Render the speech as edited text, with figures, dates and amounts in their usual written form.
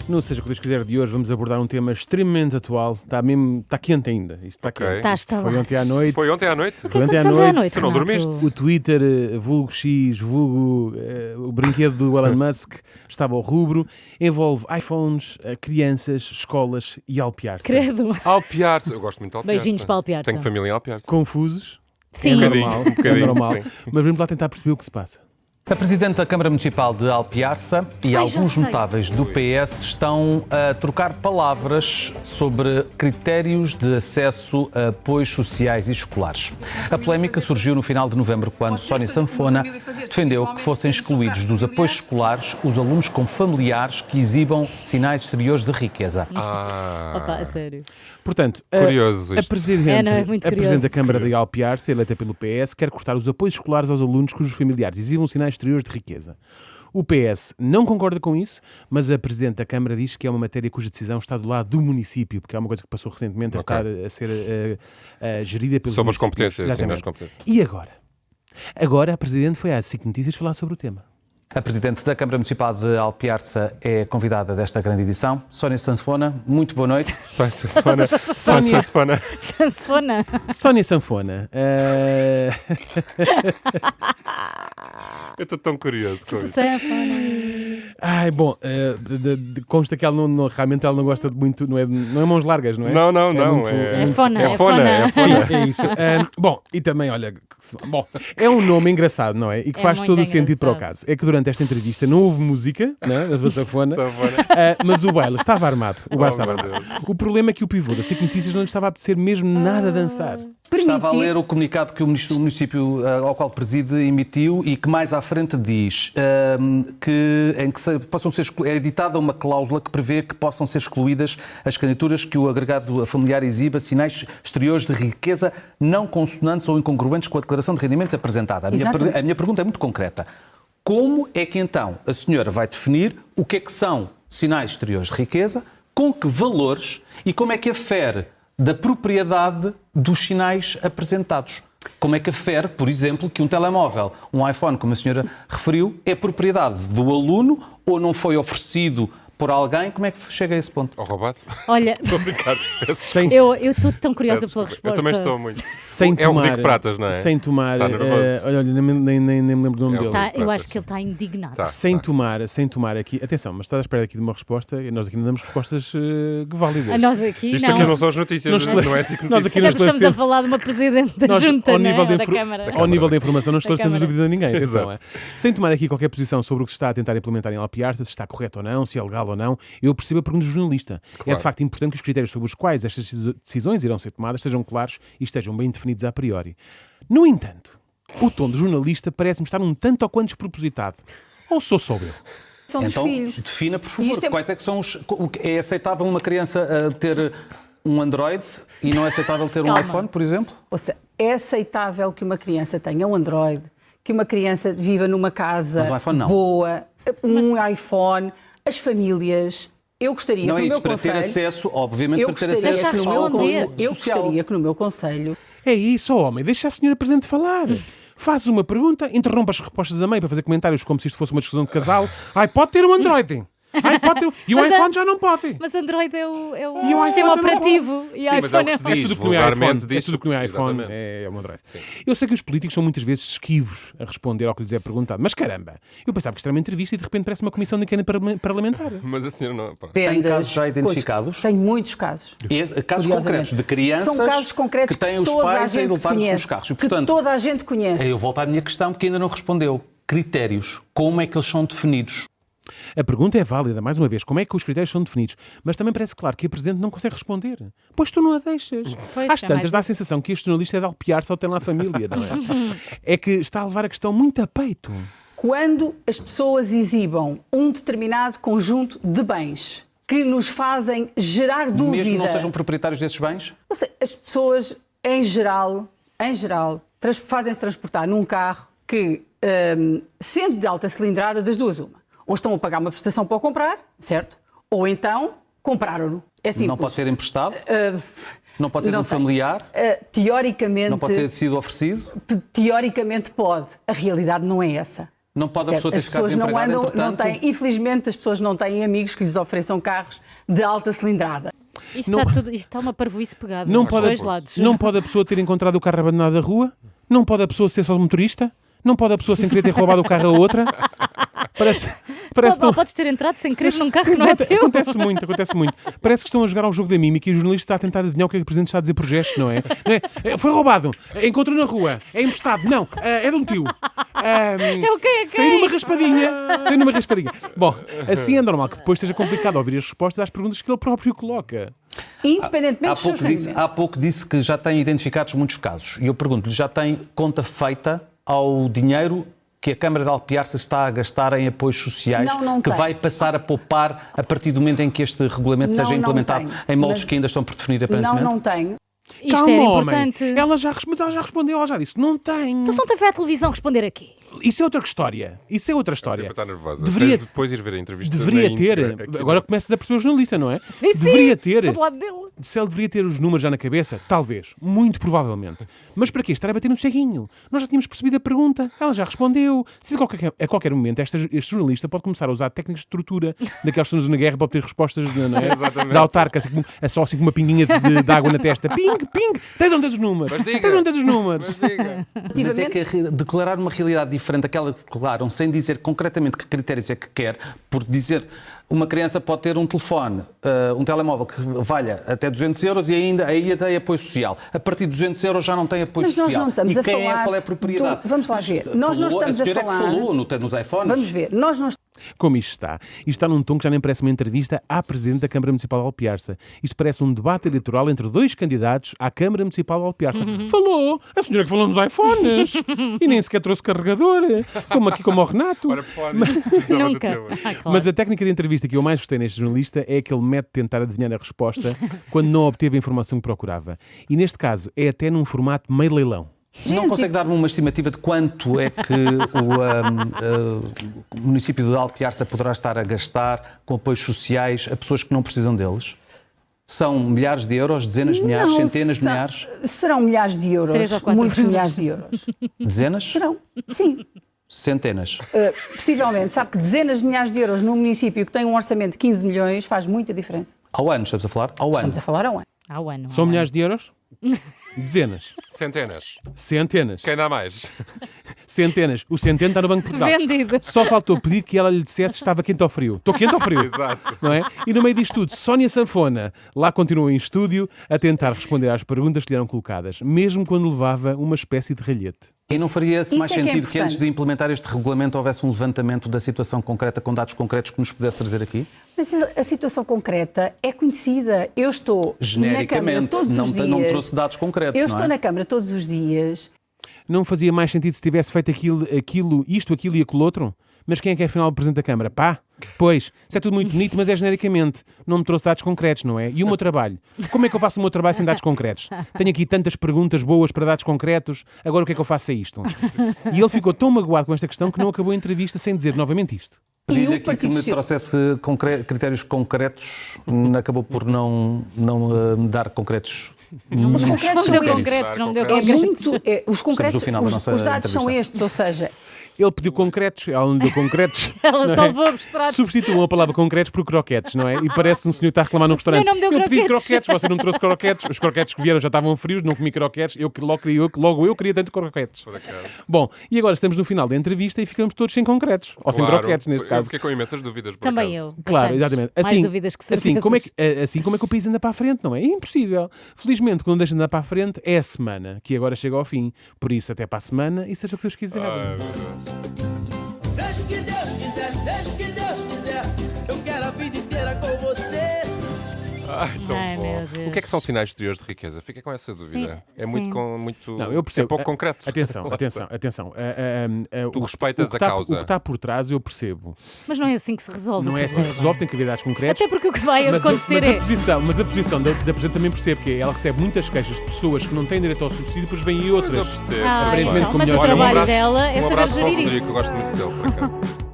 No Seja o que Deus quiser de hoje, vamos abordar um tema extremamente atual. Está quente ainda. Isto está quente. Está Foi ontem à noite. Foi ontem à noite? O que aconteceu ontem à noite, Se não dormiste? O Twitter, vulgo X, vulgo o brinquedo do Elon Musk, estava ao rubro. Envolve iPhones, crianças, escolas e Alpiarça. Credo. Alpiarça. Eu gosto muito de Alpiarça. Beijinhos para Alpiarça. Tenho família em Alpiarça. Confusos? Sim. É Um normal. bocadinho, É normal. sim. Mas vamos lá tentar perceber o que se passa. A Presidente da Câmara Municipal de Alpiarça e já alguns sei. notáveis do PS estão a trocar palavras sobre critérios de acesso a apoios sociais e escolares. A polémica surgiu no final de novembro, quando Sónia Sanfona defendeu que fossem excluídos dos apoios escolares os alunos com familiares que exibam sinais exteriores de riqueza. Opa, a sério. Portanto, Curioso a isto. Presidente, É, não é? Muito a Presidente da curioso. Câmara de Alpiarça, eleita pelo PS, quer cortar os apoios escolares aos alunos cujos familiares exibam sinais exteriores de riqueza. O PS não concorda com isso, mas a Presidente da Câmara diz que é uma matéria cuja decisão está do lado do município, porque é uma coisa que passou recentemente a estar a ser gerida pelos Sobre as municípios. competências, sim, Exatamente. as competências. E agora? Agora a Presidente foi à SIC Notícias falar sobre o tema. A Presidente da Câmara Municipal de Alpiarça é convidada desta grande edição. Sónia Sanfona, muito boa noite. Sanfona. Sanfona. Sónia Sanfona. Eu estou tão curioso com isso. Sanfona. Ai, bom, consta que ela realmente ela não gosta de muito, não é mãos largas, não é? Não. muito- É É fona. É fona. Sim, é isso. Bom, e também, olha, é um nome engraçado, não é? E que É faz muito todo o sentido para o engraçado. caso. É que durante esta entrevista não houve música, né, da Sanfona, Sanfona. mas o baile estava armado. O baile Oh, estava meu armado. O problema é que o pivô da SIC Notícias não lhe estava a apetecer mesmo nada a dançar. Estava a ler o comunicado que o município ao qual preside emitiu e que mais à frente diz é editada uma cláusula que prevê que possam ser excluídas as candidaturas que o agregado familiar exiba sinais exteriores de riqueza não consonantes ou incongruentes com a declaração de rendimentos apresentada. A minha pergunta é muito concreta. Como é que então a senhora vai definir o que é que são sinais exteriores de riqueza, com que valores e como é que afere da propriedade dos sinais apresentados? Como é que afere, por exemplo, que um telemóvel, um iPhone, como a senhora referiu, é propriedade do aluno ou não foi oferecido por alguém? Como é que chega a esse ponto? Ou roubado? Olha, Estou a brincar. Sem, eu estou tão curiosa Peço pela desculpa. resposta. Eu também estou muito. sem É o tomar, Rodrigo Pratas, não é? Sem tomar. Está nervoso. Olha, nem me lembro do nome É o dele. Tá, Rodrigo eu Pratas. acho que ele está indignado. Tá. Sem tomar aqui. Atenção, mas estás à espera aqui de uma resposta. E nós aqui não damos respostas válidas. A nós aqui, Isto não. aqui não são as notícias, não é assim que Nós aqui Até não porque estamos a esclarecemos. falar de uma Presidente da Nós, Junta, ao né? nível, Da Câmara. ao nível da informação, não esclarecemos Câmara. dúvida a ninguém. Atenção, Exato. Sem tomar aqui qualquer posição sobre o que se está a tentar implementar em Alpiarça, se está correto ou não, se é legal ou não, eu percebo a pergunta do jornalista. É de facto importante que os critérios sobre os quais estas decisões irão ser tomadas sejam claros e estejam bem definidos a priori. No entanto, o tom do jornalista parece-me estar um tanto ou quanto despropositado. Ou sou só eu? São dos Então, filhos. defina, por E favor, isto é- quais é que são é aceitável uma criança ter um Android e não é aceitável ter um Calma. iPhone, por exemplo? Ou seja, é aceitável que uma criança tenha um Android, que uma criança viva numa casa Mas um iPhone não. boa, um iPhone, as famílias. Eu gostaria Não que é no isso, meu para ter conselho... acesso, obviamente, Eu para ter gostaria, acesso Deixa que no meu, responder. conselho- eu gostaria que no meu conselho É isso, homem, deixa a senhora presente falar. Faz uma pergunta, interrompa as respostas a meio para fazer comentários como se isto fosse uma discussão de casal. Ai, pode ter um Android. Ai, pode ter... E o Mas iPhone já não pode. Mas Android é o E o sistema iPhone já não operativo. E Sim, mas é o iPhone que se diz. Tudo que não é iPhone, vulgarmente é diz- tudo que não é iPhone, Exatamente. é um Android. Eu sei que os políticos são muitas vezes esquivos a responder ao que lhes é perguntado, mas caramba, eu pensava que isto era uma entrevista e de repente parece uma comissão de inquérito parlamentar. Mas a senhora não. Pá. depende Tem casos das já coisas. identificados? Tenho muitos casos. Casos Curiosamente. concretos de crianças São casos concretos que têm os toda a pais a gente levar-nos conhece, nos carros. E, que portanto, toda a gente conhece. eu volto à minha questão, porque ainda não respondeu. Critérios. Como é que eles são definidos? A pergunta é válida, mais uma vez, como é que os critérios são definidos? Mas também parece claro que a Presidente não consegue responder. Pois tu não a deixas. Pois, Às é tantas mais dá a isso. sensação que este jornalista é de Alpiarça ou tem lá a família, não é? É que está a levar a questão muito a peito. Quando as pessoas exibam um determinado conjunto de bens que nos fazem gerar dúvida... Mesmo não sejam proprietários desses bens? Ou seja, as pessoas, em geral, fazem-se transportar num carro que, sendo de alta cilindrada, das duas uma. Ou estão a pagar uma prestação para o comprar, certo? Ou então compraram-no. É simples. Não pode ser emprestado? Não pode ser de não um sei. familiar? Teoricamente... Não pode ter sido oferecido? Teoricamente pode. A realidade não é essa. Não pode a Certo? pessoa ter As ficado pessoas não desempregada, andam, não entretanto? têm, infelizmente as pessoas não têm amigos que lhes ofereçam carros de alta cilindrada. Isto está uma parvoíce pegada. Não dos pode, dois lados. não pode a pessoa ter encontrado o carro abandonado da rua? Não pode a pessoa ser só motorista? Não pode a pessoa sem querer ter roubado o carro a outra? Parece tão... Podes ter entrado sem querer num carro que não é Exato, teu. acontece muito, acontece muito. Parece que estão a jogar ao jogo da mímica e o jornalista está a tentar adivinhar o que é que o Presidente está a dizer por gesto, não é? Não é? Foi roubado, encontrou na rua, é emprestado, não, é de um tio. É o quem? Saiu numa raspadinha. Bom, assim é normal que depois seja complicado ouvir as respostas às perguntas que ele próprio coloca. Independentemente dos seus rendimentos. Há pouco disse que já tem identificados muitos casos. E eu pergunto-lhe, já tem conta feita ao dinheiro que a Câmara de Alpiarça está a gastar em apoios sociais, Não que tem. vai passar a poupar a partir do momento em que este regulamento seja Não implementado tenho. em moldes Mas- que ainda estão por definir aparentemente? Não tenho. Isto Calma, era homem. importante. Mas ela já respondeu, ela já disse, não tem. Então se não te foi à televisão responder aqui. Isso é outra história. Isso é outra história. Sempre está nervosa. Deveria- Tens de depois ir ver a entrevista. Deveria na ter. íntegra, aquilo. Agora começas a perceber o jornalista, não é? Sim, Deveria ter. estou do lado dele. Se ele deveria ter os números já na cabeça, talvez, muito provavelmente. Mas para quê? Estar a bater no ceguinho. Nós já tínhamos percebido a pergunta, ela já respondeu. Se a qualquer momento este jornalista pode começar a usar técnicas de tortura daquelas que estão na guerra para obter respostas não é? Exatamente. Da autarca, só assim com uma pinguinha de água na testa. Ping, ping, tens ou não tens os números? Mas diga. Tens ou não tens os números? Mas diga. Mas é que declarar uma realidade diferente daquela que declaram, sem dizer concretamente que critérios é que quer, por dizer uma criança pode ter um telefone, um telemóvel que valha até 200 euros e ainda aí tem apoio social. A partir de 200 euros já não tem apoio Mas nós social. não estamos e a quem falar qual é a propriedade? vamos lá ver. Nós não estamos a a senhora falar. é que falou nos iPhones. Vamos ver. Nós não Como isto está? Isto está num tom que já nem parece uma entrevista à Presidente da Câmara Municipal de Alpiarça. Isto parece um debate eleitoral entre dois candidatos à Câmara Municipal de Alpiarça. Falou! A senhora que falou nos iPhones! E nem sequer trouxe carregador, como o Renato. Ora, pode, isso precisava do Nunca. teu. Claro. Mas a técnica de entrevista que eu mais gostei neste jornalista é aquele método de tentar adivinhar a resposta quando não obteve a informação que procurava. E neste caso é até num formato meio leilão. Não consegue dar-me uma estimativa de quanto é que o município de Alpiarça poderá estar a gastar com apoios sociais a pessoas que não precisam deles? São milhares de euros, dezenas de milhares, Não, centenas de são- milhares? Serão milhares de euros. 3 ou 4 muitos euros. milhares de euros. Dezenas? Serão. Sim. Centenas? Possivelmente. Sabe que dezenas de milhares de euros num município que tem um orçamento de 15 milhões faz muita diferença. Ao ano, estamos a falar? Ao ano. Estamos a falar ao ano. Ao ano. São milhares de euros? Dezenas. Centenas. Centenas. Quem dá mais? Centenas. O centeno está no Banco de Portugal. Vendido. Só faltou pedir que ela lhe dissesse se estava quente ou frio. Estou quente ou frio? Exato. Não é? E no meio disto tudo, Sónia Sanfona lá continua em estúdio a tentar responder às perguntas que lhe eram colocadas, mesmo quando levava uma espécie de ralhete. E não faria Isso mais é que é sentido que importante. antes de implementar este regulamento houvesse um levantamento da situação concreta com dados concretos que nos pudesse trazer aqui? Mas a situação concreta é conhecida. Eu estou na Câmara Genericamente, todos não, os dias. não trouxe dados concretos, Eu não estou é? na Câmara todos os dias. Não fazia mais sentido se tivesse feito aquilo, isto, aquilo e aquilo outro? Mas quem é que é afinal o Presidente da Câmara? Pá? Pois, isso é tudo muito bonito, mas é genericamente. Não me trouxe dados concretos, não é? E o meu trabalho? Como é que eu faço o meu trabalho sem dados concretos? Tenho aqui tantas perguntas boas para dados concretos, agora o que é que eu faço a isto? E ele ficou tão magoado com esta questão que não acabou a entrevista sem dizer novamente isto. E Pedi-lhe o aqui que Partido me Social- trouxesse critérios concretos, acabou por não me dar concretos. Os concretos Não são deu estes. concretos, não deu É É concretos. muito, os concretos, no final da os nossa dados são entrevista. estes, ou seja, Ele pediu concretos, ela não deu concretos. Ela não só é? levou abstratos. Substituam a palavra concretos por croquetes, não é? E parece um senhor que está a reclamar num restaurante. não me deu Eu pedi croquetes. croquetes, você não me trouxe croquetes. Os croquetes que vieram já estavam frios, não comi croquetes. Logo eu queria tanto croquetes. Por acaso. Bom, e agora estamos no final da entrevista e ficamos todos sem concretos. Ou sem Claro. croquetes, neste Eu caso. fiquei com imensas dúvidas. Por Também acaso. eu. Claro, bastantes. exatamente. Mais Assim, dúvidas que assim certezas. como é que o país anda para a frente, não é? É impossível. Felizmente, quando deixa de andar para a frente, é a semana, que agora chega ao fim. Por isso, até para a semana e seja o que Deus quiser. Ai, meu Deus. Seja o que Deus quiser, seja o que Deus quiser, eu quero a vida inteira com você. Ai, tão Ai, bom. meu Deus. O que é que são sinais exteriores de riqueza? Fica com essa dúvida. Sim, É muito sim. com muito. Não, eu percebo. É pouco concreto. Atenção, Lá atenção, está. atenção. Tu respeitas o que a causa. O que está por trás eu percebo. Mas não é assim que se resolve. Não o é assim que problema. resolve, tem que haver dados concretos. Até porque o que vai acontecer mas é. a posição da Presidente também percebe que é, ela recebe muitas queixas de pessoas que não têm direito ao subsídio e depois vêm Mas eu outras. percebo. Ah, aparentemente então, com mas o melhores trabalho abraço- dela é um saber abraço para o gerir Rodrigo, isso. que eu gosto muito dele, por acaso.